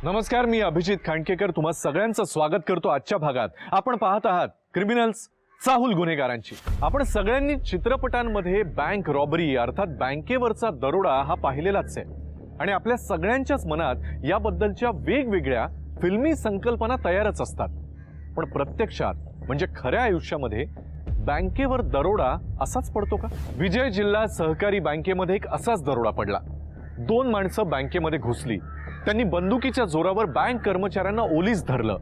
नमस्कार, मी अभिजित खांडकेकर तुम्हा सगळ्यांचं स्वागत करतो आजच्या भागात। आपण पाहत आहात क्रिमिनल्स, चाहूल गुन्हेगारांची। आपण सगळ्यांनी चित्रपटांमध्ये बँक रॉबरी अर्थात बँकेवरचा दरोडा हा पाहिलेलाच आहे आणि आपल्या सगळ्यांच्याच मनात याबद्दलच्या वेगवेगळ्या फिल्मी संकल्पना तयारच असतात। पण प्रत्यक्षात म्हणजे खऱ्या आयुष्यामध्ये बँकेवर दरोडा असाच पडतो का? विजय जिल्हा सहकारी बँकेमध्ये एक असाच दरोडा पडला। दोन माणसं बँकेमध्ये घुसली, त्यांनी बंदुकीच्या जोरावर बँक कर्मचाऱ्यांना ओलीस धरलं,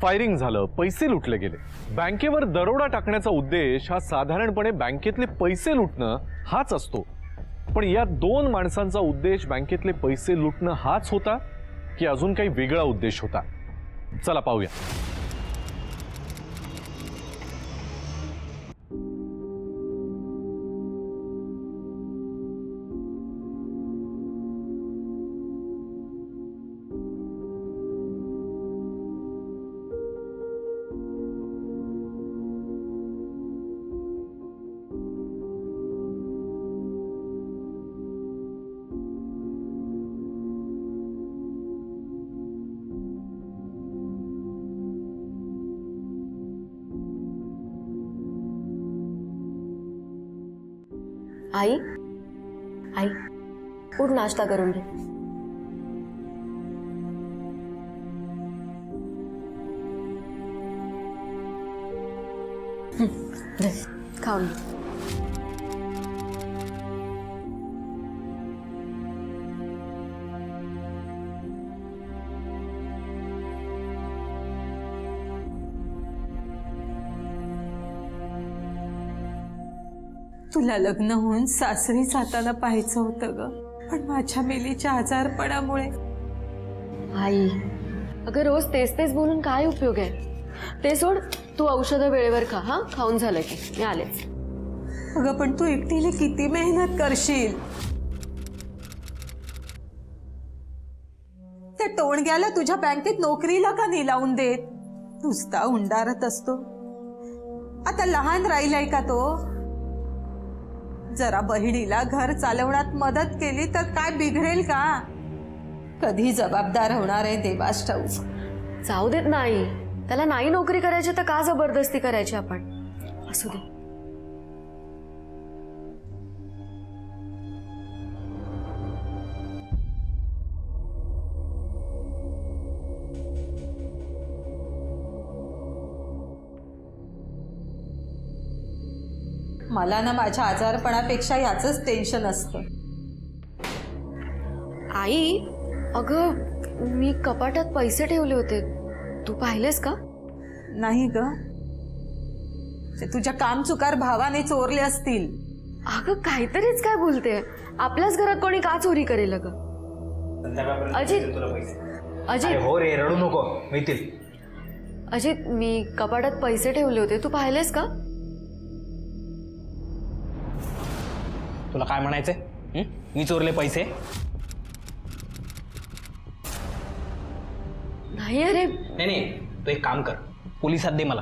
फायरिंग झालं, पैसे लुटले गेले। बँकेवर दरोडा टाकण्याचा उद्देश हा साधारणपणे बँकेतले पैसे लुटणं हाच असतो, पण या दोन माणसांचा उद्देश बँकेतले पैसे लुटणं हाच होता की अजून काही वेगळा उद्देश होता? चला पाहूया। आई आई उठ, नाश्ता करून घे। दे, खाऊन घे। तुला लग्न होऊन सासरी जाताना पाहायचं होतं ग, पण माझ्या मेलीच्या आजारपणामुळे। आई अगं, रोज तेच तेच बोलून काय उपयोग आहे? ते सोड, तू औषधं वेळेवर खा। हा, खाऊन झालं की मी आलेच। अगं पण तू एकटीने किती मेहनत करशील? त्या टोणग्याला तुझ्या बँकेत नोकरीला का नाही लावून देत? नुसता हुंडारत असतो। आता लहान राहिलाय का तो? जरा बहिणीला घर चालवण्यात मदत केली तर काय बिघडेल का? कधी जबाबदार होणार आहे देवास ठाऊक। जाऊ देत नाही, त्याला नाही नोकरी करायची तर का जबरदस्ती करायची आपण? असू दे। मला ना माझ्या आजारपणापेक्षा याचंच टेन्शन असतं। आई अगं, मी कपाटात पैसे ठेवले होते, तू पाहिलेस का? नाही ग, ते तुझ्या कामचुकार भावाने चोरले असतील। अगं काहीतरीच काय बोलते? आपल्याच घरात कोणी का चोरी करेल ग? अजित अजित हो रे, रडू नको, मिळतील। अजित, मी कपाटात पैसे ठेवले होते, तू पाहिलेस का? तुला काय म्हणायचंय? मी चोरले पैसे? नाही अरे, नाही, तू एक काम कर, पोलिसात दे मला,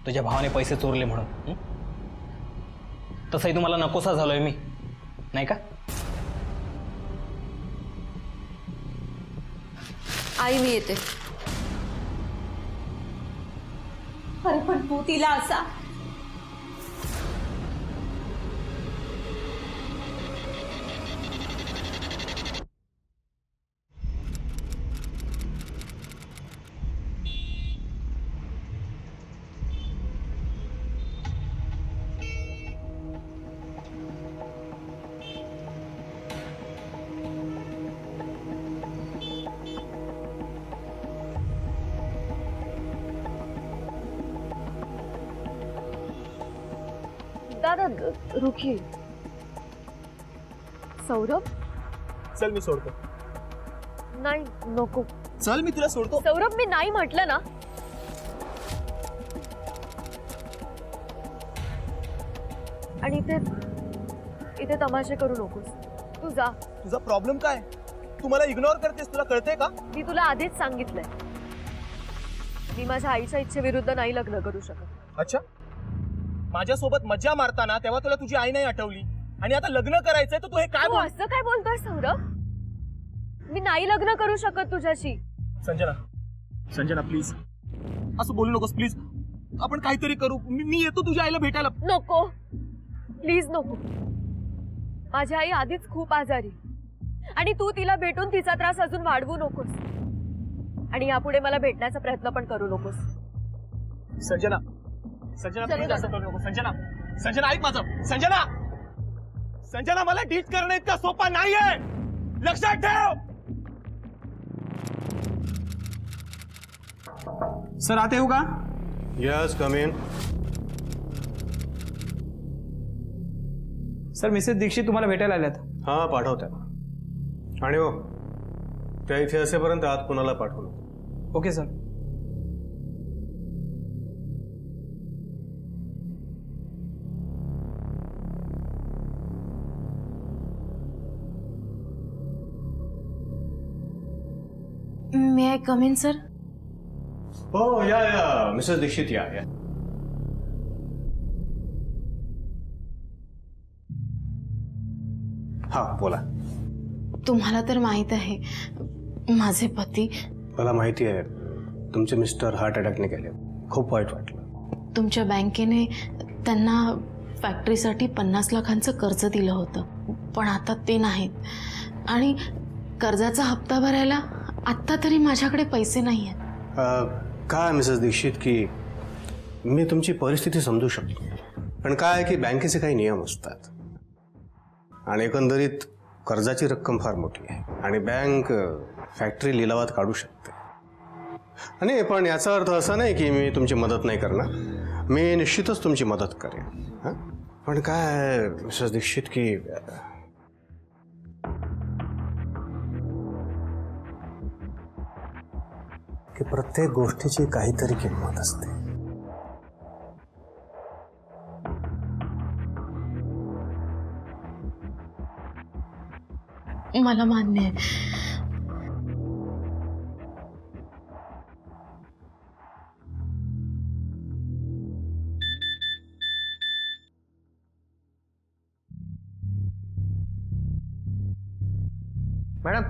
तुझ्या भावाने पैसे चोरले म्हणून। तसंही तुम्हाला नकोसा झालोय मी, नाही का? आई मी येते। अरे पण तू तिला असा दादा रुकी। सौरभ, चल मी सोडतो। नाही नको। चल मी तुला सोडतो। सौरभ, मी नाही म्हटलं ना। आणि इथे तमाशे करू नकोस, तू जा। तुझा प्रॉब्लेम काय? तू मला इग्नोर करतेस, तुला कळतंय का? मी तुला आधीच सांगितलंय, मी माझ्या आईच्या इच्छेविरुद्ध नाही लग्न करू शकत। अच्छा, माझ्यासोबत मज्जा मारताना तेव्हा तुला तुझी आई नाही आठवली आणि आता लग्न करायचंय तर तू हे काय तू असं काय बोलतोय सौरभ? मी नाही लग्न करू शकत तुझ्याशी। संजना प्लीज असं बोलू नकोस प्लीज. आपण काहीतरी करू. मी येतो तुझ्या आईला भेटायला. नको प्लीज नको. माझी आई आधीच खूप आजारी आणि तू तिला भेटून तिचा त्रास अजून वाढवू नकोस आणि यापुढे मला भेटण्याचा प्रयत्न पण करू नकोस. संजना प्लीज असं करू नको. संजना ऐक माझं. संजना मला डीट करणं इतका सोपा नाहीये. लक्षात ठेव. सर आते येऊ का? Yes come in. Sir Mrs Dixit तुम्हाला भेटायला आल्यात. हां पाठवतात. आणि हो त्या इथे असेपर्यंत आत कुणाला पाठवू नको. Okay sir. May I come in sir? हो या मिसेस दीक्षित या. हा बोला. तुम्हाला तर माहित आहे माझे पती. मला माहिती आहे तुमचे मिस्टर हार्ट अटॅकने गेले. खूप वाईट वाटलं. तुमच्या बँकेने त्यांना फॅक्टरीसाठी 50 लाखांचं कर्ज दिलं होतं पण आता ते नाहीत आणि कर्जाचा हप्ता भरायला आत्ता तरी माझ्याकडे पैसे नाही आहेत. काय मिसेस दीक्षित की मी तुमची परिस्थिती समजू शकतो पण काय आहे की बँकेचे काही नियम असतात आणि एकंदरीत कर्जाची रक्कम फार मोठी आहे आणि बँक फॅक्टरी लिलावात काढू शकते. आणि पण याचा अर्थ असा नाही की मी तुमची मदत नाही करणार. मी निश्चितच तुमची मदत करेन. हां पण काय मिसेस दीक्षित की प्रत्येक गोष्टीची काहीतरी किंमत असते. मला मान्य आहे. मॅडम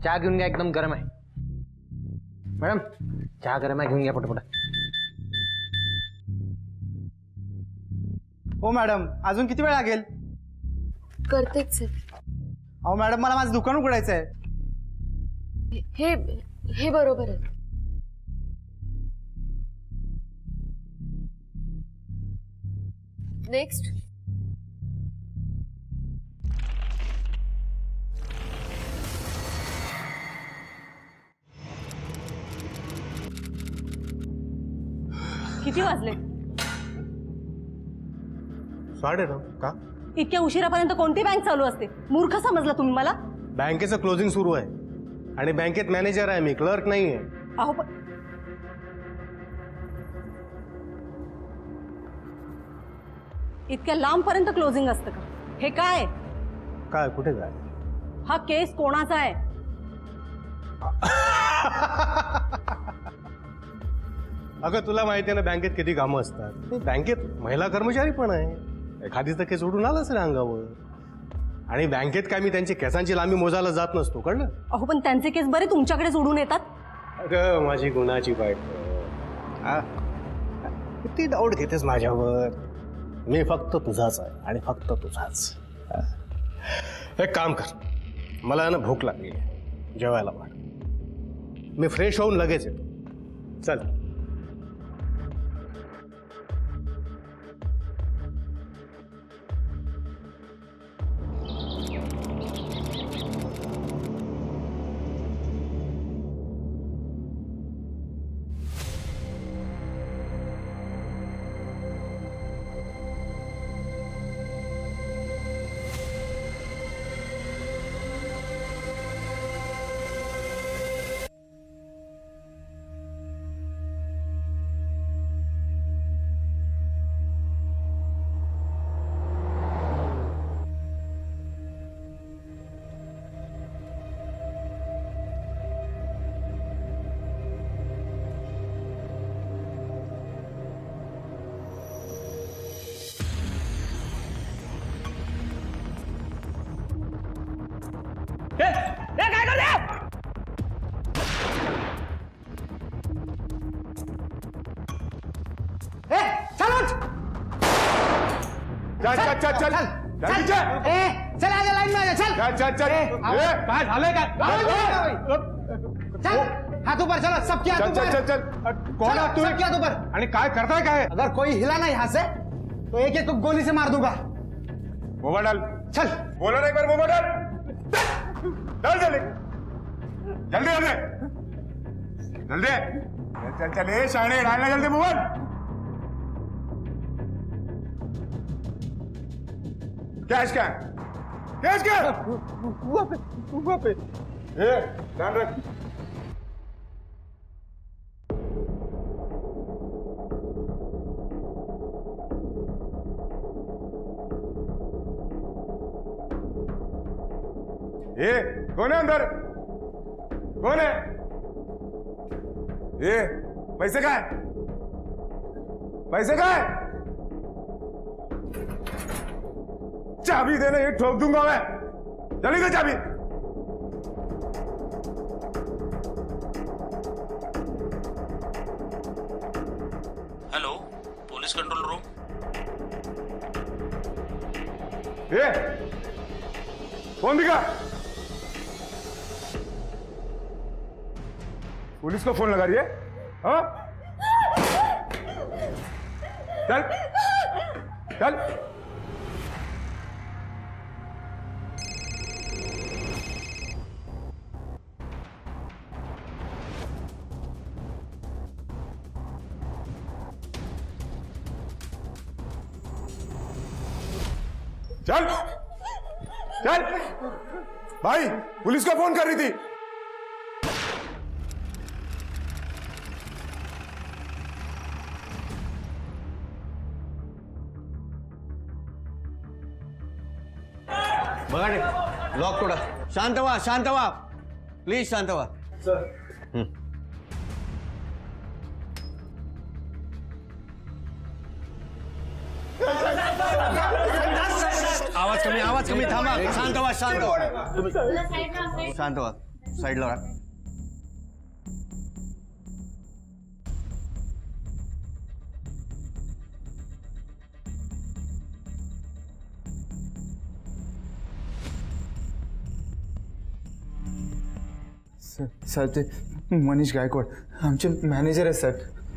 चहा घेऊन घ्या. एकदम गरम आहे. मॅडम चहा गरम आहे घेऊन घ्या पटपट. हो मॅडम अजून किती वेळ लागेल? करतेच आहे. अहो मॅडम मला माझं दुकान उघडायचं आहे. हे बरोबर आहे. नेक्स्ट. किती वाजले? 9:30. का? इतक्या उशिरापर्यंत कोणती बँक चालू असते? मूर्ख समजला तुम्ही मला? बँकेचं क्लोजिंग सुरू आहे आणि बँकेत मॅनेजर आहे मी, क्लर्क नाही आहे. अहो पण इतक्या लांबपर्यंत क्लोजिंग असतं का? हे काय? काय कुठे काय? हा केस कोणाचा आहे? अगं तुला माहिती आहे ना बँकेत किती कामं असतात. बँकेत महिला कर्मचारी पण आहे. एखादी तर केस उडून आलाच रे अंगावर. आणि बँकेत काय मी त्यांची केसांची लांबी मोजायला जात नसतो कळलं. अहो पण त्यांचे केस बरे तुमच्याकडे सोडून येतात. अगं माझी गुणाची बायको. किती डाऊट घेतेस माझ्यावर. मी फक्त तुझाच आहे आणि फक्त तुझाच. एक काम कर मला ना भूक लागली आहे जेवायला वाढ. मी फ्रेश होऊन लगेच येतो. चल. चल चल चल चल जल्दी चल ए चल आजा लाईन मध्ये चल चल चल चल काय झालंय काय चल हाथ ऊपर चलो सबके हाथ चल चल ऊपर चल चल कौन है तू सबके हाथ ऊपर आणि काय करताय काय अगर कोई हिला ना यहाँ से तो एक एक को गोली से मार दूंगा मोबाइल डाल चल बोलो ना एक बार मोबाइल डाल डाल जल्दी जल्दी जल्दी जल्दी चल चल ए शाणे डालना जल्दी मोबाइल कैश क्या कैश क्या वहाँ पे ए ध्यान रख ए कौन है अंदर कौन है ए पैसे काय पैसे काय चाबी देना ये ठोक दूंगा मैं जल्दी दे चाबी हॅलो पोलीस कंट्रोल रूम ए फोन दिखा पुलिस को फोन लगा रही है हाँ चल चल चल चल भाई पुलिस को फोन कर रही थी बघा लॉक तोडा शांत व्हा प्लीज शांत व्हा आवाज कमी थांबा शांत व्हा शांत व्हा साईडला व्हा सर ते मनीष गायकवाड आमचे मॅनेजर आहे सर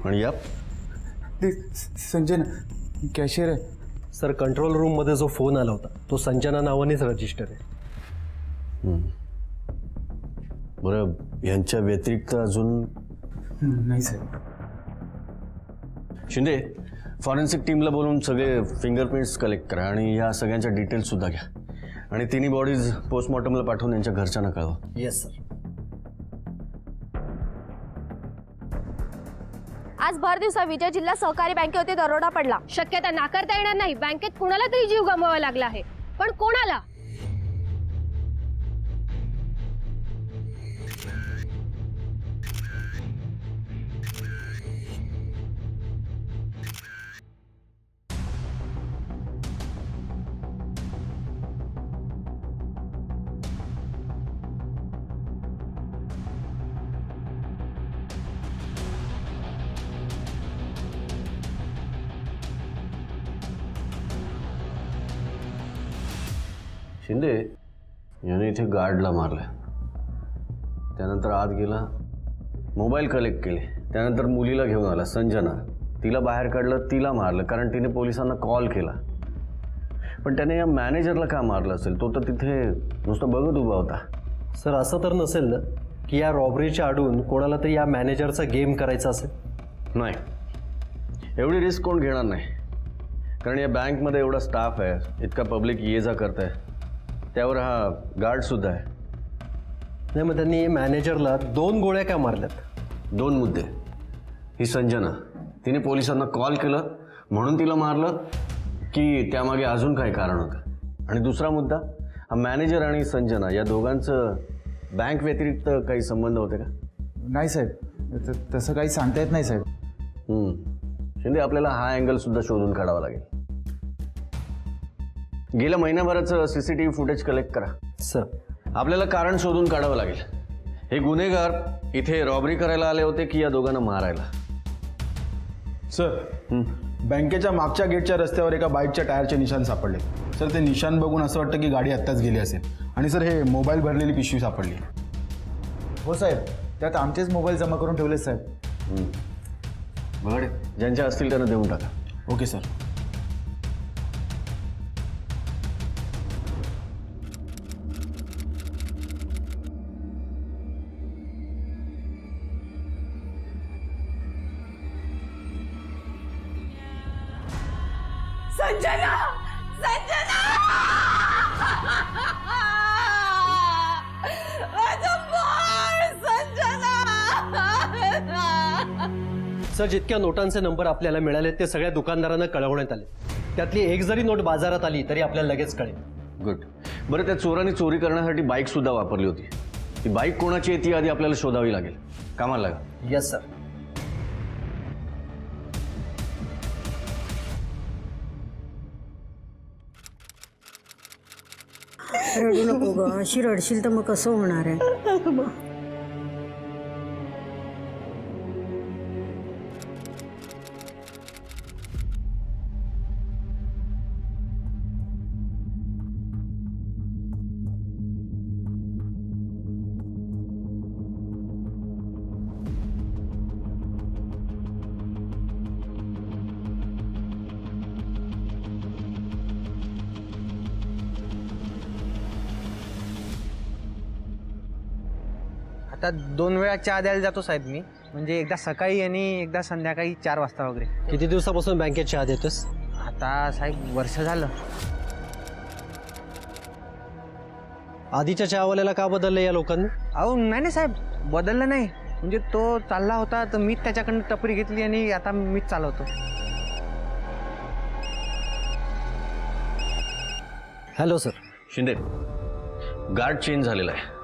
आणि या ते संजय कॅशियर आहे सर कंट्रोल रूममध्ये जो फोन आला होता तो संजना नावानेच रजिस्टर आहे. बरं यांच्या व्यतिरिक्त अजून नाही सर शिंदे फॉरेन्सिक टीमला बोलून सगळे फिंगरप्रिंट्स कलेक्ट करा आणि या सगळ्यांच्या डिटेल्स सुद्धा घ्या आणि तिन्ही बॉडीज पोस्टमॉर्टमला पाठवून यांच्या घरच्यांना कळवा. Yes sir. आज भर दिवसा विजय जिल्हा सहकारी बँकेवरती दरोडा पडला. शक्यता नाकारता येणार नाही. बँकेत कुणाला तरी जीव गमवावा लागला आहे, पण कोणाला? शिंदे याने इथे गार्डला मारलं, त्यानंतर आत गेला, मोबाईल कलेक्ट केले, त्यानंतर मुलीला घेऊन आला संजना, तिला बाहेर काढलं, तिला मारलं कारण तिने पोलिसांना कॉल केला. पण त्याने या मॅनेजरला का मारलं असेल? तो तर तिथे नुसतं बघत उभा होता. सर असं तर नसेल ना की या रॉबरीच्या आडून कोणाला तरी या मॅनेजरचा गेम करायचा असेल? नाही, एवढी रिस्क कोण घेणार नाही, कारण या बँकमध्ये एवढा स्टाफ आहे, इतका पब्लिक ये जा करत आहे, त्यावर हा गार्डसुद्धा आहे. नाही मग त्यांनी मॅनेजरला 2 गोळ्या का मारल्यात? 2 मुद्दे. ही संजना, तिने पोलिसांना कॉल केलं म्हणून तिला मारलं की त्यामागे अजून काही कारण होतं? आणि दुसरा मुद्दा, हा मॅनेजर आणि संजना या दोघांचं बँक व्यतिरिक्त काही संबंध होते का? नाही साहेब, तसं काही सांगता येत नाही साहेब. शिंदे आपल्याला हा अँगल सुद्धा शोधून काढावा लागेल. गेल्या महिन्याभराचं CCTV फुटेज कलेक्ट करा. सर आपल्याला कारण शोधून काढावं लागेल. हे गुन्हेगार इथे रॉबरी करायला आले होते की या दोघांना मारायला? सर बँकेच्या मागच्या गेटच्या रस्त्यावर एका बाईकच्या टायरचे निशाण सापडले सर. ते निशाण बघून असं वाटतं की गाडी आत्ताच गेली असेल. आणि सर हे मोबाईल भरलेली पिशवी सापडली. हो साहेब, त्यात आमचेच मोबाईल जमा करून ठेवले साहेब. बघा ज्यांच्या असतील त्यांना देऊन टाका. Okay sir. संजना, संजना, माझं बाळ, संजना. सर, जितक्या नोटांचे नंबर आपल्याला मिळाले ते सगळ्या दुकानदारांना कळवण्यात आले. त्यातली एक जरी नोट बाजारात आली तरी आपल्याला लगेच कळेल. गुड. बरं, त्या चोरांनी चोरी करण्यासाठी बाईक सुद्धा वापरली होती. ती बाईक कोणाची आहे ती आधी आपल्याला शोधावी लागेल. कामाला लागा. Yes sir. रडू नको ग, अशी रडशील तर मग कसं होणार आहे. आता 2 वेळा चहा द्यायला जातो साहेब मी. म्हणजे एकदा सकाळी आणि एकदा संध्याकाळी 4 वाजता वगैरे. किती दिवसापासून बँकेत चहा देतोस? आता साहेब वर्ष झालं. आधीच्या चहावाल्याला का बदललं या लोकांनी? अहो नाही साहेब, बदललं नाही. म्हणजे तो चालला होता तर मीच त्याच्याकडनं टपरी घेतली आणि आता मीच चालवतो. Hello sir. Shinde, guard change झालेला आहे.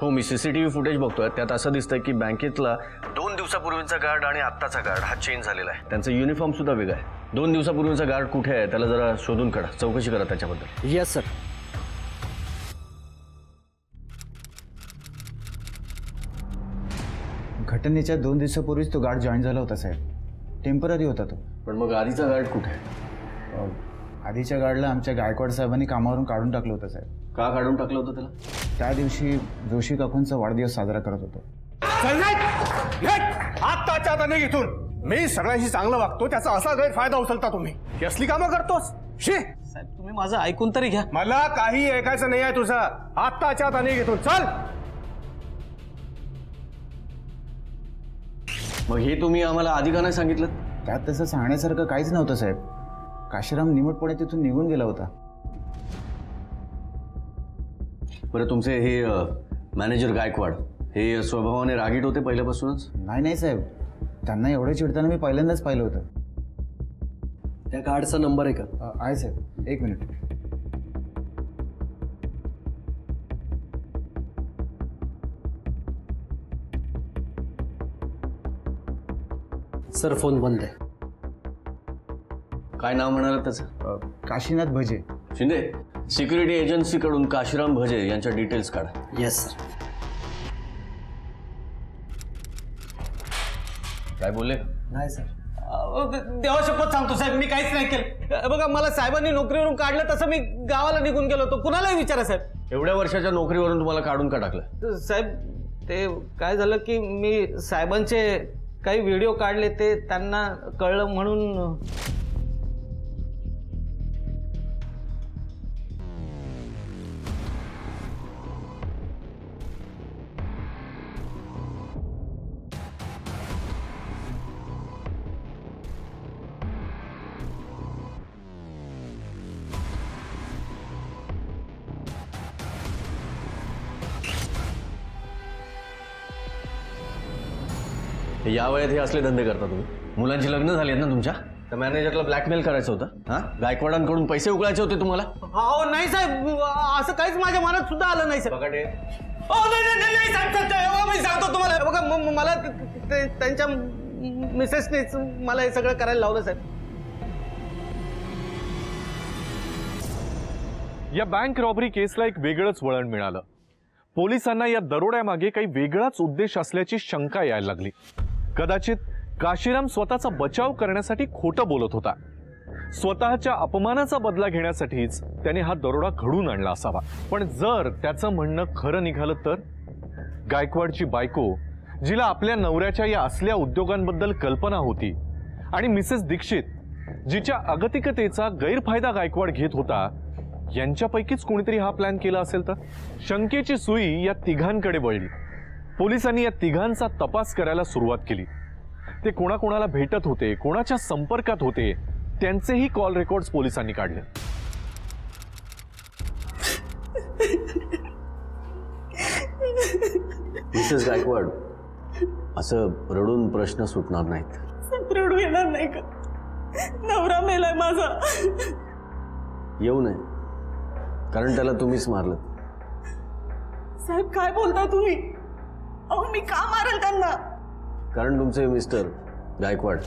हो, मी CCTV फुटेज बघतोय. त्यात असं दिसतंय की बँकेतला 2 दिवसापूर्वीचा गार्ड आणि आत्ताचा गार्ड हा चेंज झालेला आहे. त्यांचा युनिफॉर्म सुद्धा वेगळा आहे. 2 दिवसापूर्वीचा गार्ड कुठे आहे त्याला जरा शोधून काढा, चौकशी करा त्याच्याबद्दल. Yes sir. घटनेच्या 2 दिवसापूर्वीच तो गार्ड जॉईन झाला होता साहेब. टेम्पररी होता तो. पण मग आधीचा गार्ड कुठे आहे? आधीच्या गार्डला आमच्या गायकवाड साहेबांनी कामावरून काढून टाकलं होतं साहेब. का काढून टाकलं होतं त्याला? त्या दिवशी जोशी काकूंचा वाढदिवस साजरा करत होतो. आत्ताच्या आता नाही इथून. मी सगळ्यांशी चांगलं वागतो, त्याचा असा गैरफायदा उचलता तुम्ही. ही असली कामं करतोस. शी साहेब, तुम्ही माझं ऐकून तरी घ्या. मला काही ऐकायचं नाही आहे तुझं. आत्ताच्या आता नाही इथून. चल. मग हे तुम्ही आम्हाला आधी का नाही सांगितलं? त्यात तसं सांगण्यासारखं काहीच नव्हतं साहेब. काशीराम निमटपणे तिथून निघून गेला होता. बरं, तुमचे हे मॅनेजर गायकवाड हे स्वभावाने रागीट होते पहिल्यापासूनच? नाही साहेब, त्यांना एवढं चिडताना मी पहिल्यांदाच पाहिलं होतं. त्या गार्डचा नंबर आहे का? आहे साहेब, 1 मिनिट. सर, फोन बंद आहे. काय नाव म्हणाल त्याचं? काशीनाथ भजे. शिंदे, सिक्युरिटी एजन्सीकडून काशीराम भजे यांच्या डिटेल्स काढा. Yes sir. काय बोलले? नाही सर. देवा शपथ सांगतो साहेब, मी काहीच नाही केलं. बघा, मला साहेबांनी नोकरीवरून काढलं तसं मी गावाला निघून गेलो होतो. कुणालाही विचारा साहेब. एवढ्या वर्षाच्या नोकरीवरून तुम्हाला काढून का टाकलं? साहेब, ते काय झालं की मी साहेबांचे काही व्हिडिओ काढले, ते त्यांना कळलं म्हणून. या वयात हे असले धंदे करता तुम्ही? मुलांची लग्न झाली आहेत ना तुमच्या? तर मॅनेजरला ब्लॅकमेल करायचं होतं? हां, गायकवाडांकडून पैसे उकळायचे होते तुम्हाला? हो नाही साहेब, असं काहीच माझ्या मनात सुद्धा आलं नाही साहेब. बघा, नाही साहेब, मी सांगतो तुम्हाला. बघा, मला त्यांच्या मिसेसनेच मला हे सगळं करायला लावलं साहेब. या बँक रॉबरी केसला एक वेगळंच वळण मिळालं. पोलिसांना या दरोड्यामागे काही वेगळाच उद्देश असल्याची शंका यायला लागली. कदाचित काशीराम स्वतःचा बचाव करण्यासाठी खोटं बोलत होता. स्वतःच्या अपमानाचा बदला घेण्यासाठीच त्याने हा दरोडा घडून आणला असावा. पण जर त्याचं म्हणणं खरं निघालं तर गायकवाडची बायको, जिला आपल्या नवऱ्याच्या या असल्या उद्योगांबद्दल कल्पना होती, आणि मिसेस दीक्षित, जिच्या अगतिकतेचा गैरफायदा गायकवाड घेत होता, यांच्यापैकीच कोणीतरी हा प्लॅन केला असेल तर? शंकेची सुई या तिघांकडे वळली. पोलिसांनी या तिघांचा तपास करायला सुरुवात केली. ते कोणाकोणाला भेटत होते, कोणाच्या संपर्कात होते, त्यांचेही कॉल रेकॉर्ड्स पोलिसांनी काढले. मिसेस गायकवाड, असं रडून प्रश्न सुटणार नाहीत. रडू येणार नाही का? नवरा मेलाय माझा. येऊ नये, कारण त्याला तुम्हीच मारलं. साहेब काय बोलता तुम्ही? अहो मी का मारेल त्यांना? कारण तुमचे मिस्टर गायकवाड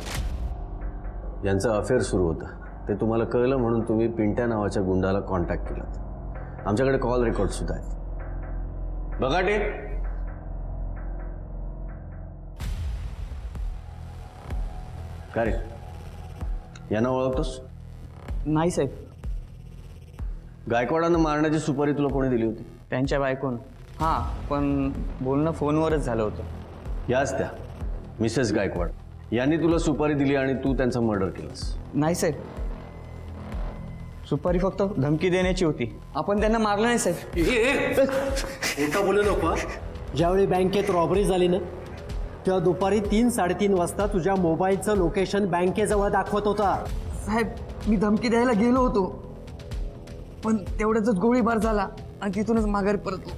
यांचं अफेअर सुरू होतं. ते तुम्हाला कळलं म्हणून तुम्ही पिंट्या नावाच्या गुंडाला कॉन्टॅक्ट केलात. आमच्याकडे कॉल रेकॉर्ड सुद्धा आहेत. बघा ते. काय रे, यांना ओळखतोस? नाही साहेब. गायकवाडांना मारण्याची सुपारी तुला कोणी दिली होती? त्यांच्या बायकोन. हां, पण बोलणं फोनवरच झालं होतं. याच त्या मिसेस गायकवाड यांनी तुला सुपारी दिली आणि तू त्यांचा मर्डर केलास. नाही साहेब, सुपारी फक्त धमकी देण्याची होती. आपण त्यांना मारलं नाही साहेब. खोटं बोलू नको. ज्यावेळी बँकेत रॉबरी झाली ना, तेव्हा दुपारी 3-3:30 वाजता तुझ्या मोबाईलचं लोकेशन बँकेजवळ दाखवत होता. साहेब, मी धमकी द्यायला गेलो होतो, पण तेवढ्यातच गोळीबार झाला आणि तिथूनच माघारी परतलो.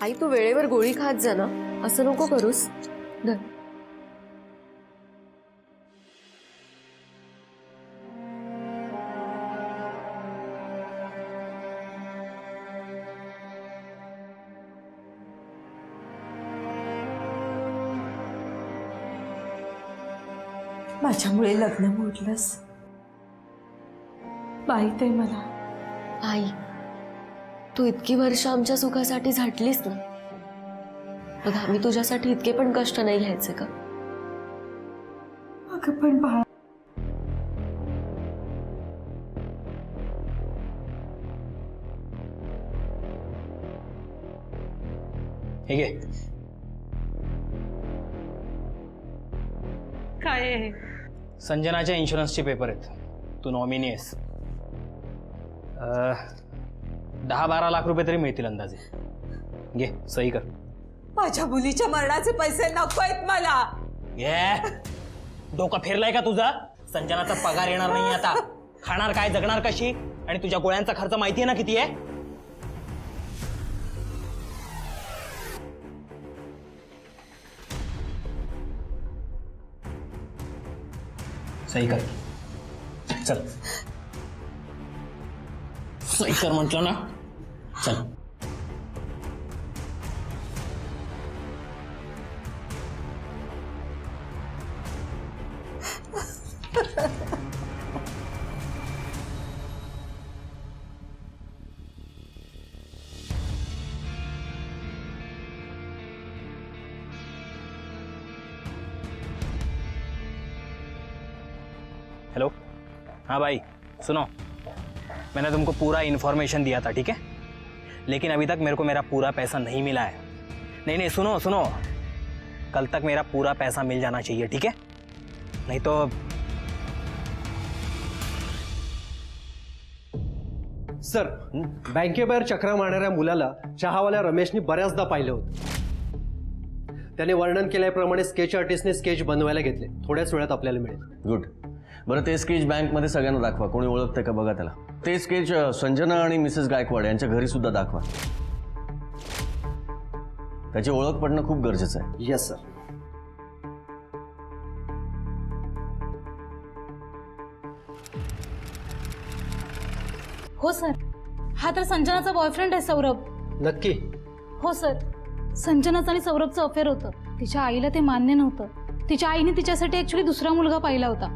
आई तू वेळेवर गोळी खात जा ना, असं नको करूस. धर. माझ्यामुळे लग्न मोडलंस. माहित आहे मला. आई तू इतकी वर्ष आमच्या सुखासाठी झटलीस ना, मग आम्ही तुझ्यासाठी इतके पण कष्ट नाही घ्यायचे का? अगं पण बाळा, हे घे. काय आहे? संजनाच्या इन्शुरन्सचे पेपर आहेत. तू नॉमिनी आहेस. 10-12 लाख रुपये तरी मिळतील अंदाजे. घे, सही कर. माझ्या मुलीच्या मरणाचे पैसे नको आहेत मला. घे. डोकं फिरलाय का तुझा? संजनाचा पगार येणार नाही आता. खाणार काय, जगणार कशी, आणि तुझ्या गोळ्यांचा खर्च माहितीये ना किती आहे? सही कर. चल, सही कर म्हटलं ना. चल. हेलो. हाँ भाई सुनो, मैंने तुमको पूरा इन्फॉर्मेशन दिया था, ठीक है? लेकिन अभी तक मेरे को मेरा पूरा पैसा नहीं मिला है. नहीं, सुनो सुनो, कल तक मेरा पूरा पैसा मिल जाना चाहिए, ठीक है? नहीं तो सर, बँकेबाहेर चक्रा मारणाऱ्या मुलाला चहावाल्या रमेशनी बऱ्याचदा पाहिलं होतं. त्याने वर्णन केल्याप्रमाणे स्केच आर्टिस्टने स्केच बनवायला घेतले. थोड्याच वेळात आपल्याला मिळेल. गुड. बरं, ते स्केच बँकमध्ये सगळ्यांना दाखवा. कोणी ओळखतंय का बघा त्याला. ते स्केच संजना आणि मिसेस गायकवाड यांच्या घरी सुद्धा दाखवा. त्याची ओळख पडणं खूप गरजेचं आहे. Yes sir. हो सर, हा तर संजनाचा बॉयफ्रेंड आहे सौरभ. नक्की? हो सर, संजनाचं आणि सौरभचं अफेअर होतं. तिच्या आईला ते मान्य नव्हतं. तिच्या आईने तिच्यासाठी ॲक्च्युली दुसरा मुलगा पाहिला होता,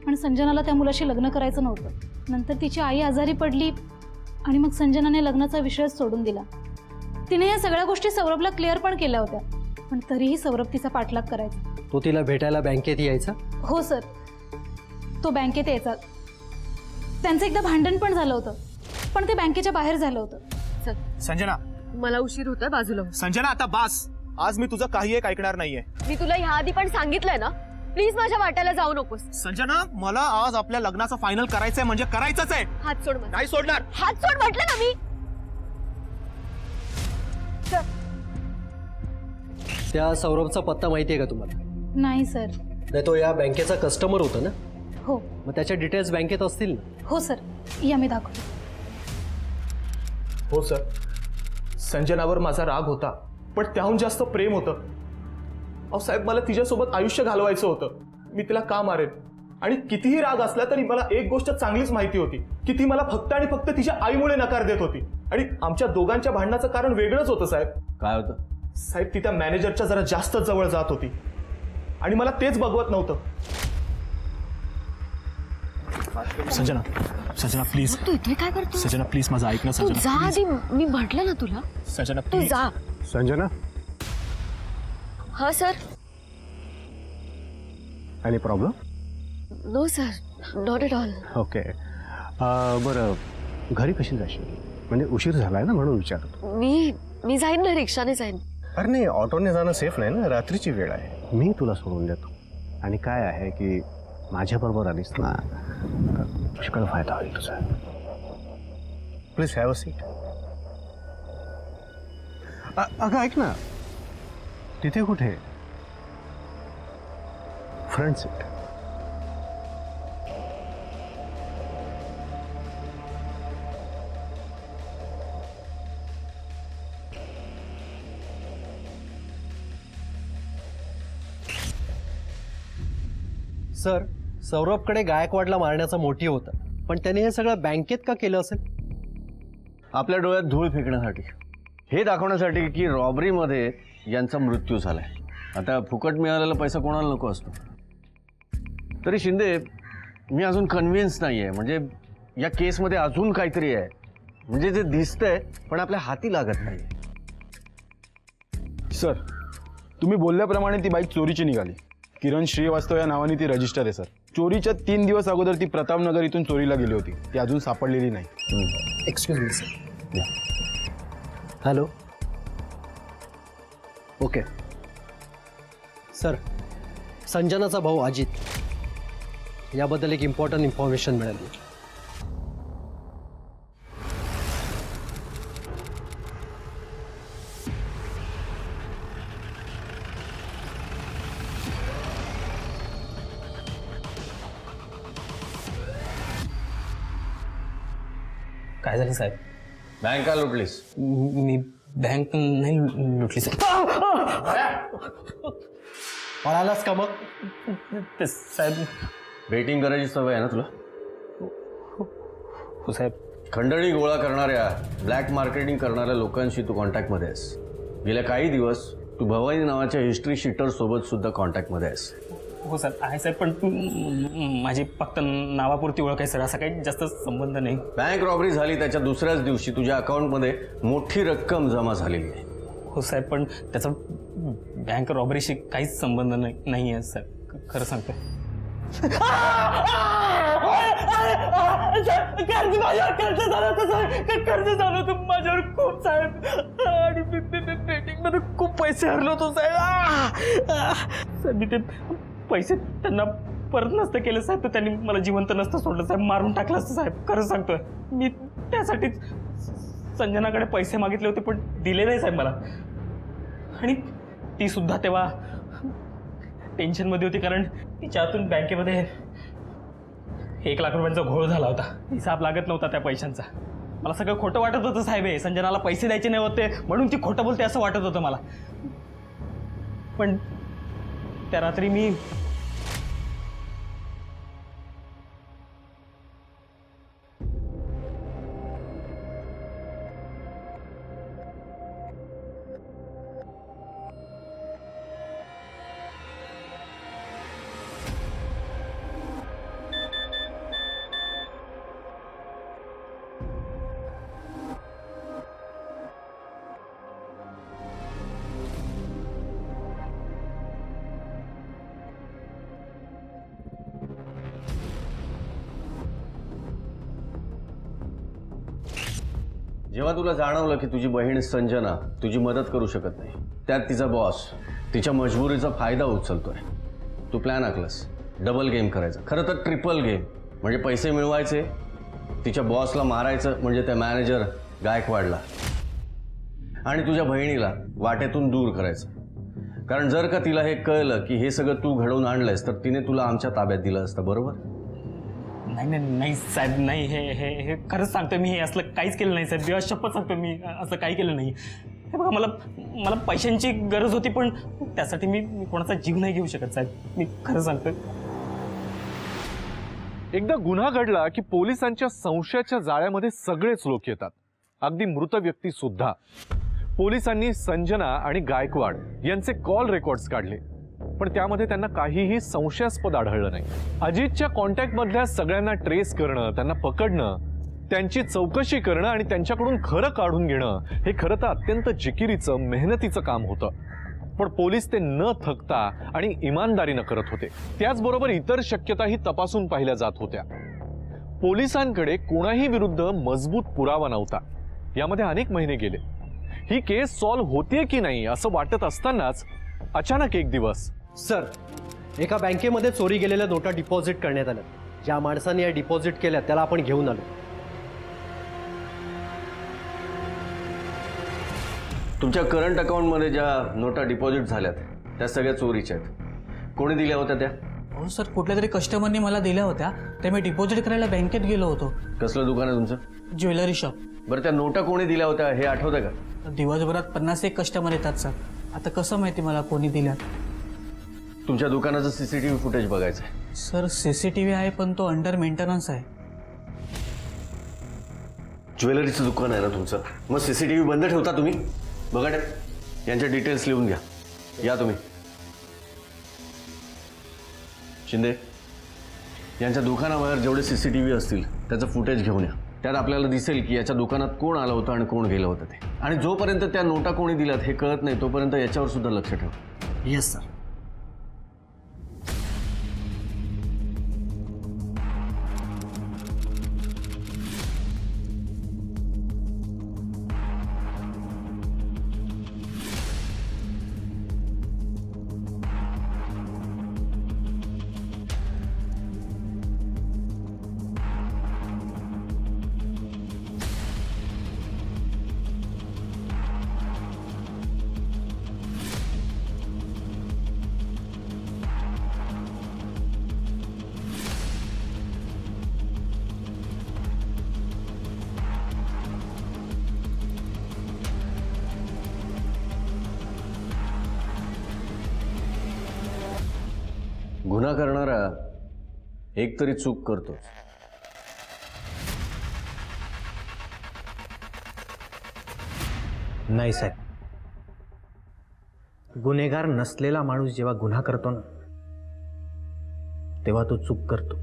पण संजनाला त्या मुलाशी लग्न करायचं नव्हतं. नंतर तिची आई आजारी पडली आणि मग संजनाने लग्नाचा विषयच सोडून दिला. तिने या सगळ्या गोष्टी सौरभला क्लिअर पण केल्या होत्या, पण तरीही सौरभ तिचा पाठलाग करायचा. तो तिला भेटायला बँकेत यायचा. हो सर, तो बँकेत यायचा. त्यांचं एकदा भांडण पण झालं होतं, पण ते बँकेच्या बाहेर झालं होतं. संजना, मला उशीर होतोय, बाजूला हो. संजना आता बास. आज मी तुझं काही एक ऐकणार नाहीये. मी तुला ह्या आधी पण सांगितलंय ना, प्लीज माझ्या वाट्याला जाऊ नकोस. संजना, मला आज आपल्या लग्नाचं फायनल करायचंय म्हणजे करायचंच आहे. हात सोड माझा. नाही सोडणार. हात सोड म्हटलं ना मी. त्या सौरभचा पत्ता माहिती आहे का तुम्हाला? नाही सर. नाही, तो या बँकेचा कस्टमर होता ना? हो. मग त्याच्या डिटेल्स बँकेत असतील ना? हो सर, या मी दाखवते. हो सर, संजनावर माझा राग होता, पण त्याहून जास्त प्रेम होतं. अहो साहेब, मला तिच्यासोबत आयुष्य घालवायचं होतं. मी तिला का मारेन? आणि कितीही राग असला तरी मला एक गोष्ट चांगलीच माहिती होती की ती मला फक्त आणि फक्त तिच्या आईमुळे नकार देत होती. आणि आमच्या दोघांच्या भांडणाचं कारण वेगळंच होतं साहेब. काय होतं? साहेब, ती त्या मॅनेजरच्या जरा जास्त जवळ जात होती आणि मला तेच बघवत नव्हतं. संजना, संजना प्लीज. तू इथे काय करतो? संजना प्लीज, माझं ऐक ना. तू जा आधी, मी म्हटलं ना तुला. संजना तू प्लीज. जा. संजना, हा sir. Any problem? No sir, not at all. Okay. बरं, घरी कशी जाशील? म्हणजे उशीर झालाय ना म्हणून विचारतो. मी जाईन ना, रिक्षाने जाईन. अरे नाही, ऑटोने जाणं सेफ नाही ना, रात्रीची वेळ आहे. मी तुला सोडून देतो. आणि काय आहे की माझ्याबरोबर आलीस ना तर पुष्कळ फायदा होईल तुझा. Please have a seat. अगं ऐक ना, तिथे कुठे फ्रंट सीट. सर, सौरभकडे गायकवाडला मारण्याचा मोटिव्ह होता, पण त्याने हे सगळं बँकेत का केलं असेल? आपल्या डोळ्यात धूळ फेकण्यासाठी, हे दाखवण्यासाठी की रॉबरीमध्ये यांचा मृत्यू झालाय. आता फुकट मिळालेला पैसा कोणाला नको असतो. तरी शिंदे, मी अजून कन्व्हिन्स नाही आहे. म्हणजे या केसमध्ये अजून काहीतरी आहे. म्हणजे जे दिसतंय पण आपल्या हाती लागत नाही. सर, तुम्ही बोलल्याप्रमाणे ती बाईक चोरीची निघाली. किरण श्रीवास्तव या नावाने ती रजिस्टर आहे सर. चोरीच्या 3 दिवस अगोदर ती प्रतापनगर इथून चोरीला गेली होती. ती अजून सापडलेली नाही. Excuse me sir. Hello. Okay sir, संजनाचा भाऊ अजित, याबद्दल एक इम्पॉर्टंट इन्फॉर्मेशन मिळाली. काय झालं साहेब? बँक का लुटलीस? मी बँक नाही लुटली साहेब. पळालास का मग? ते साहेब, बेटिंग करायची सवय आहे ना तुला? हो साहेब. खंडणी गोळा करणाऱ्या, ब्लॅक मार्केटिंग करणाऱ्या लोकांशी तू कॉन्टॅक्टमध्ये आहेस. गेल्या काही दिवस तू भवानी नावाच्या हिस्ट्री शीटर सोबत सुद्धा कॉन्टॅक्टमध्ये आहेस. हो सर, आहे साहेब, पण माझी फक्त नावापुरती ओळख आहे सर, असा काही जास्त संबंध नाही. बँक रॉबरी झाली त्याच्या दुसऱ्याच दिवशी तुझ्या अकाउंटमध्ये मोठी रक्कम जमा झालेली आहे. हो साहेब, पण त्याचा बँक रॉबरीशी काहीच संबंध नाही आहे सर, खरं सांगतो. कर्ज झालं होतं माझ्यावर खूप साहेब, आणि बेटिंग मध्ये खूप पैसे हरलो होतो साहेब. सर, मी ते पैसे त्यांना परत नसतं केलं साहेब तर त्यांनी मला जिवंत नसतं सोडलं साहेब, मारून टाकलं असतं साहेब, खरं सांगतोय. मी त्यासाठीच संजनाकडे पैसे मागितले होते पण दिले नाही साहेब मला. आणि ती सुद्धा तेव्हा टेन्शनमध्ये होती कारण तिच्या हातून बँकेमध्ये 1 लाख रुपयांचा घोळ झाला होता. हिसाब लागत नव्हता त्या पैशांचा. मला सगळं खोटं वाटत होतं साहेब. हे संजनाला पैसे द्यायचे नाही होते म्हणून ती खोटं बोलते असं वाटत होतं मला. पण त्या रात्री मी जेव्हा तुला जाणवलं की तुझी बहीण संजना तुझी मदत करू शकत नाही, त्यात तिचा बॉस तिच्या मजबुरीचा फायदा उचलतोय, तू प्लॅन आखलास डबल गेम करायचा, खरं तर ट्रिपल गेम. म्हणजे पैसे मिळवायचे, तिच्या बॉसला मारायचं म्हणजे त्या मॅनेजर गायकवाडला, आणि तुझ्या बहिणीला वाटेतून दूर करायचं. कारण जर का तिला हे कळलं की हे सगळं तू घडवून आणलंयस तर तिने तुला आमच्या ताब्यात दिलं असतं, बरोबर? नाही नाही नाही साहेब, नाही, हे हे हे खरंच सांगतो मी, हे असलं काहीच केलं नाही साहेब, देवा शपथ सांगतो मी असं काही केलं नाही. हे बघा, मला पैशांची गरज होती, पण त्यासाठी मी कोणाचा जीव नाही घेऊ शकत साहेब, मी खरं सांगतो. एकदा गुन्हा घडला की पोलिसांच्या संशयाच्या जाळ्यामध्ये सगळेच लोक येतात, अगदी मृत व्यक्ती सुद्धा. पोलिसांनी संजना आणि गायकवाड यांचे कॉल रेकॉर्ड्स काढले, पण त्यामध्ये त्यांना काहीही संशयास्पद आढळलं नाही. अजितच्या कॉन्टॅक्टमधल्या सगळ्यांना ट्रेस करणं, त्यांना पकडणं, त्यांची चौकशी करणं आणि त्यांच्याकडून खरं काढून घेणं हे खरं तर अत्यंत जिकिरीचं, मेहनतीचं काम होतं. पण पोलीस ते न थकता आणि इमानदारीनं करत होते. त्याचबरोबर इतर शक्यताही तपासून पाहिल्या जात होत्या. पोलिसांकडे कोणाही विरुद्ध मजबूत पुरावा नव्हता. यामध्ये अनेक महिने गेले. ही केस सॉल्व्ह होते की नाही असं वाटत असतानाच अचानक एक दिवस, सर, एका बँकेमध्ये चोरी गेलेल्या नोटा डिपॉझिट करण्यात आल्या. ज्या माणसाने या डिपॉझिट केल्या त्याला आपण घेऊन आलो. तुमच्या करंट अकाउंटमध्ये ज्या नोटा डिपॉझिट झाल्यात त्या सगळ्या चोरीच्या आहेत. कोणी दिल्या होत्या त्या? हो सर, कुठल्या तरी कस्टमरने मला दिल्या होत्या, त्या मी डिपॉझिट करायला बँकेत गेलो होतो. कसलं दुकान आहे तुमचं? Jewellery shop. बरं, त्या नोटा कोणी दिल्या होत्या हे आठवतं का? दिवसभरात 51 कस्टमर येतात सर. आता कसं माहिती मला कोणी दिल्या? तुमच्या दुकानाचं सीसीटीव्ही फुटेज बघायचं आहे. सर सीसीटीव्ही आहे, पण तो अंडर मेंटेनन्स आहे. ज्वेलरीचं दुकान आहे ना तुमचं, मग सीसीटीव्ही बंद ठेवता तुम्ही? बघा, यांच्या डिटेल्स लिहून घ्या. या तुम्ही. शिंदे, यांच्या दुकानावर जेवढे सीसीटीव्ही असतील त्याचं फुटेज घेऊन या. त्यात आपल्याला दिसेल की याच्या दुकानात कोण आलं होतं आणि कोण गेलं होतं ते. आणि जोपर्यंत त्या नोटा कोणी दिल्यात हे कळत नाही तोपर्यंत याच्यावर सुद्धा लक्ष ठेवा. Yes sir. गुन्हा करणारा एक तरी चूक करतो. नाही साहेब, गुन्हेगार नसलेला माणूस जेव्हा गुन्हा करतो ना तेव्हा तो चूक करतो.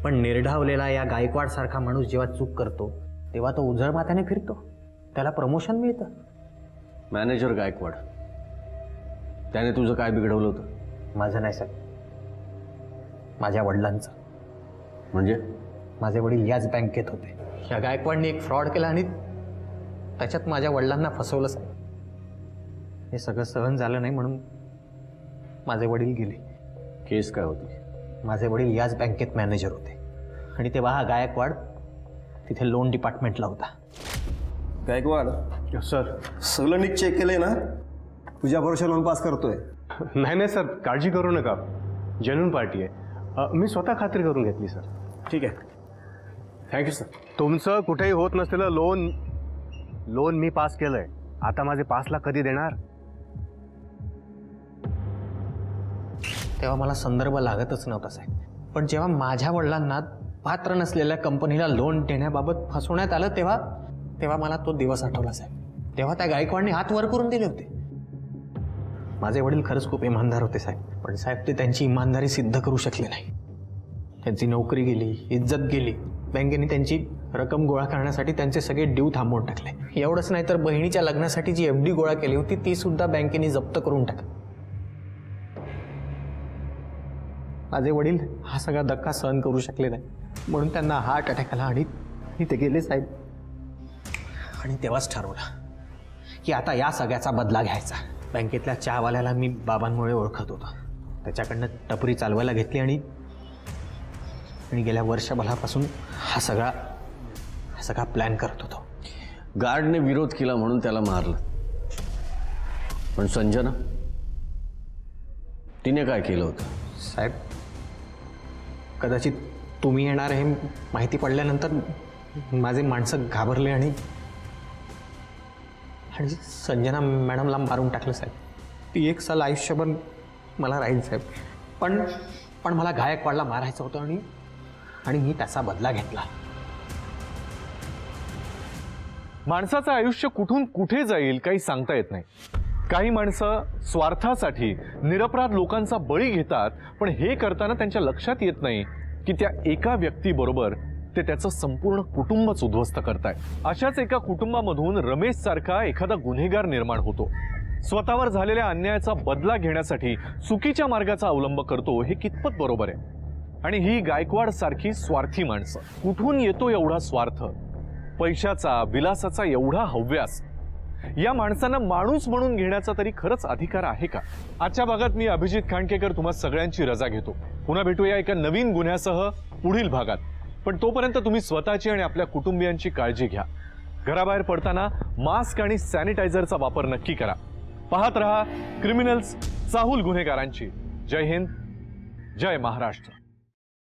पण निर्ढावलेला या गायकवाड सारखा माणूस जेव्हा चूक करतो तेव्हा तो उजळ माथ्याने फिरतो, त्याला प्रमोशन मिळतं. मॅनेजर गायकवाड, त्याने तुझं काय बिघडवलं होतं? माझं नाही साहेब, माझ्या वडिलांचं. म्हणजे? माझे वडील याच बँकेत होते. या गायकवाडने एक फ्रॉड केला आणि त्याच्यात माझ्या वडिलांना फसवलं साहेब. हे सगळं सहन झालं नाही म्हणून माझे वडील गेले. केस काय होती? माझे वडील याच बँकेत मॅनेजर होते आणि तेव्हा हा गायकवाड तिथे लोन डिपार्टमेंटला होता. गायकवाड सर, सगळं नीट चेक केलंय ना? तुझ्या भरोशा लोन पास करतोय? नाही नाही सर, काळजी करू नका, जेन्युइन पार्टी आहे. मी स्वतः खात्री करून घेतली सर. ठीक आहे, थँक्यू सर. तुमचं कुठेही होत नसलेलं लोन मी पास केलंय. आता माझे 5 लाख कधी देणार? तेव्हा मला संदर्भ लागतच नव्हता साहेब. पण जेव्हा माझ्या वडिलांना पात्र नसलेल्या कंपनीला लोन देण्याबाबत फसवण्यात आलं तेव्हा मला तो दिवस आठवला साहेब. तेव्हा त्या गायकवाडने हात वर करून दिले होते. माझे वडील खरंच खूप इमानदार होते साहेब, पण साहेब ते त्यांची इमानदारी सिद्ध करू शकले नाही. त्यांची नोकरी गेली, इज्जत गेली. बँकेने त्यांची रक्कम गोळा करण्यासाठी त्यांचे सगळे ड्यू थांबवून टाकले. एवढंच नाही तर बहिणीच्या लग्नासाठी जी FD गोळा केली होती ती सुद्धा बँकेने जप्त करून टाकली. माझे वडील हा सगळा धक्का सहन करू शकले नाही म्हणून त्यांना हार्ट अटॅक आला आणि ते गेले साहेब. आणि तेव्हाच ठरवलं की आता या सगळ्याचा बदला घ्यायचा. बँकेतल्या चहावाल्याला मी बाबांमुळे ओळखत होतो. त्याच्याकडनं टपरी चालवायला घेतली आणि गेल्या वर्षभरापासून हा सगळा प्लॅन करत होतो. गार्डने विरोध केला म्हणून त्याला मारलं, पण संजना तिने काय केलं होतं? साहेब, कदाचित तुम्ही येणार हे माहिती पडल्यानंतर माझे माणसं घाबरले आणि संजना मॅडमला मारून टाकलं साहेब. ती एक साल आयुष्यभर मला राहील साहेब, पण मला गायकवाडला मारायचं होतं आणि मी त्याचा बदला घेतला. माणसाचं आयुष्य कुठून कुठे जाईल काही सांगता येत नाही. काही माणसं स्वार्थासाठी निरपराध लोकांचा बळी घेतात, पण हे करताना त्यांच्या लक्षात येत नाही की त्या एका व्यक्तीबरोबर ते त्याचं संपूर्ण कुटुंबच उद्ध्वस्त करताय. अशाच एका कुटुंबामधून रमेश सारखा एखादा गुन्हेगार निर्माण होतो. स्वतःवर झालेल्या अन्यायाचा बदला घेण्यासाठी चुकीच्या मार्गाचा अवलंब करतो. हे कितपत बरोबर आहे? आणि ही गायकवाड सारखी स्वार्थी माणसं, कुठून येतो एवढा स्वार्थ, पैशाचा विलासाचा एवढा हव्यास? या माणसांना माणूस म्हणून घेण्याचा तरी खरंच अधिकार आहे का? आजच्या भागात मी अभिजित खांडकेकर तुम्हा सगळ्यांची रजा घेतो. पुन्हा भेटूया एका नवीन गुन्ह्यासह पुढील भागात. पण तोपर्यंत तुम्ही स्वतःची आणि आपल्या कुटुंबियांची काळजी घ्या. घराबाहेर पडताना मास्क आणि सॅनिटायझरचा वापर नक्की करा. पाहत रहा क्रिमिनल्स, चाहूल गुन्हेगारांची. जय हिंद, जय महाराष्ट्र.